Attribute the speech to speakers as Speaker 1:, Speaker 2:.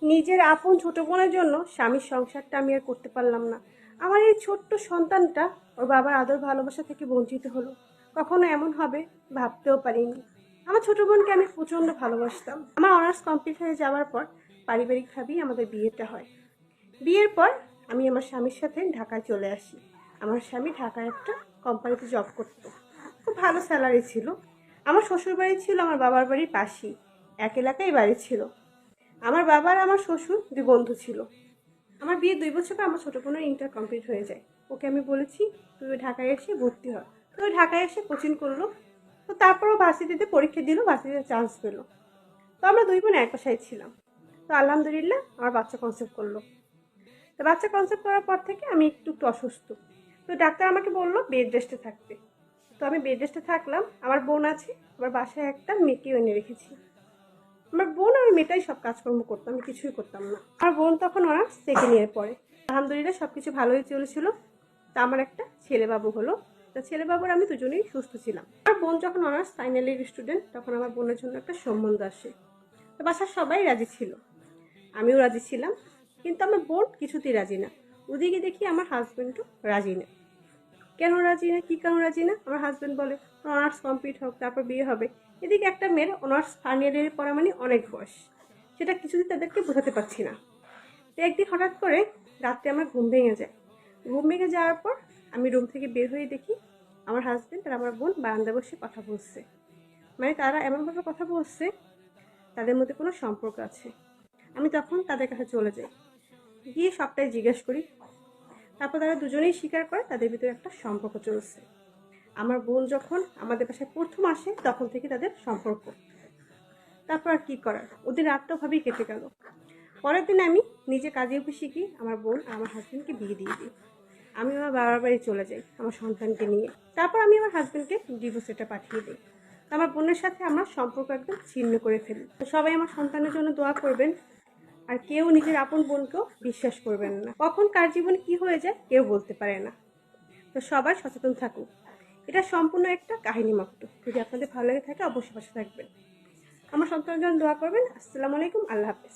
Speaker 1: নিজের আপন ছোট বোনের জন্য স্বামীর সংসারটা আমি আর করতে পারলাম না। আমার এই ছোট্ট সন্তানটা ওর বাবার আদর ভালোবাসা থেকে বঞ্চিত হলো। কখনো এমন হবে ভাবতেও পারিনি। আমার ছোট বোনকে আমি প্রচণ্ড ভালোবাসতাম। আমার অনার্স কমপ্লিট হয়ে যাওয়ার পর পারিবারিকভাবেই আমাদের বিয়েটা হয়। বিয়ের পর আমি আমার স্বামীর সাথে ঢাকায় চলে আসি। আমার স্বামী ঢাকায় একটা কোম্পানিতে জব করতো, খুব ভালো স্যালারি ছিল। আমার শ্বশুর বাড়ি ছিল আমার বাবার বাড়ির পাশেই, এক এলাকায় বাড়ি ছিল। আমার বাবার আমার শ্বশুর দুই বন্ধু ছিল। আমার বিয়ে 2 বছর পর আমার ছোটো বোনের ইন্টার কমপ্লিট হয়ে যায়। ওকে আমি বলেছি তুই ঢাকায় এসে ভর্তি হ। তো ওই ঢাকায় এসে কোচিং করলো। তো তারপরও ভার্সিটিতে পরীক্ষা দিল, ভার্সিটিতে চান্স পেলো। তো আমরা দুই বোন এক বাসায় ছিলাম। তো আলহামদুলিল্লাহ আমার বাচ্চা কনসেপ্ট করলো। তো বাচ্চা কনসেপ্ট করার পর থেকে আমি একটু একটু অসুস্থ। তো ডাক্তার আমাকে বললো বেড রেস্টে থাকতে। তো আমি বেড রেস্টে থাকলাম। আমার বোন আছে, আমার বাসায় একটা মেয়েকেও এনে রেখেছি। আমার বোন আর মেয়েটাই সব কাজকর্ম করতো, আমি কিছুই করতাম না। আমার বোন তখন ওরা সেকেন্ড ইয়ার পড়ে। আলহামদুলিল্লাহ সব কিছু ভালোই চলেছিল। তা আমার একটা ছেলে বাবু হলো। তা ছেলে বাবুর আমি দুজনেই সুস্থ ছিলাম। আমার বোন যখন অনার্স ফাইনাল ইয়ার স্টুডেন্ট, তখন আমার বোনের জন্য একটা সম্বন্ধ আসে। তো বাসার সবাই রাজি ছিল, আমিও রাজি ছিলাম। কিন্তু আমার বোন কিছুতেই রাজি না। ওদিকে দেখি আমার হাজব্যান্ডও রাজি না। কেন রাজি না, কী কারণ রাজি না? আমার হাজব্যান্ড বলে অনার্স কমপ্লিট হোক, তারপর বিয়ে হবে। এদিকে একটা মেয়ের অনার্স ফাইনাল ইয়ারে পড়া মানে অনেক বয়স, সেটা কিছুতেই তাদেরকে বোঝাতে পারছি না। তো একদিন হঠাৎ করে রাত্রে আমার ঘুম ভেঙে যায়। ঘুম ভেঙে যাওয়ার পর আমি রুম থেকে বের হয়ে দেখি আমার হাজব্যান্ড আর আমার বোন বারান্দা বসে কথা বলছে। মানে তারা এমনভাবে কথা বলছে তাদের মধ্যে কোনো সম্পর্ক আছে। আমি তখন তাদের কাছে চলে যাই, গিয়ে সবটাই জিজ্ঞেস করি। তারপর তারা দুজনেই স্বীকার করে তাদের ভিতরে একটা সম্পর্ক চলছে। আমার বোন যখন আমাদের বাসায় প্রথম আসে তখন থেকে তাদের সম্পর্ক। তারপর আর কী করার, ওদের রাতটা ভাবেই কেটে গেল। পরের দিন আমি নিজে কাজে অফিসে গিয়ে আমার বোন আর আমার হাজব্যান্ডকে বিয়ে দিয়ে দিই। আমি আমার বাবার বাড়ি চলে যাই আমার সন্তানকে নিয়ে। তারপর আমি আমার হাজব্যান্ডকে ডিভোর্স লেটার পাঠিয়ে দিই। তো আমার বোনের সাথে আমার সম্পর্ক একদম ছিন্ন করে ফেলি। তো সবাই আমার সন্তানের জন্য দোয়া করবেন। আর কেউ নিজের আপন বোনকেও বিশ্বাস করবেন না। কখন কার জীবনে কি হয়ে যায় কেউ বলতে পারে না। তো সবাই সচেতন থাকুক। এটা সম্পূর্ণ একটা কাহিনী মাত্র। যদি আপনাদের ভালো লেগে থাকে অবশ্যই পাশে থাকবেন। আমার সন্তানের জন্য দোয়া করবেন। আসসালামু আলাইকুম, আল্লাহ হাফেজ।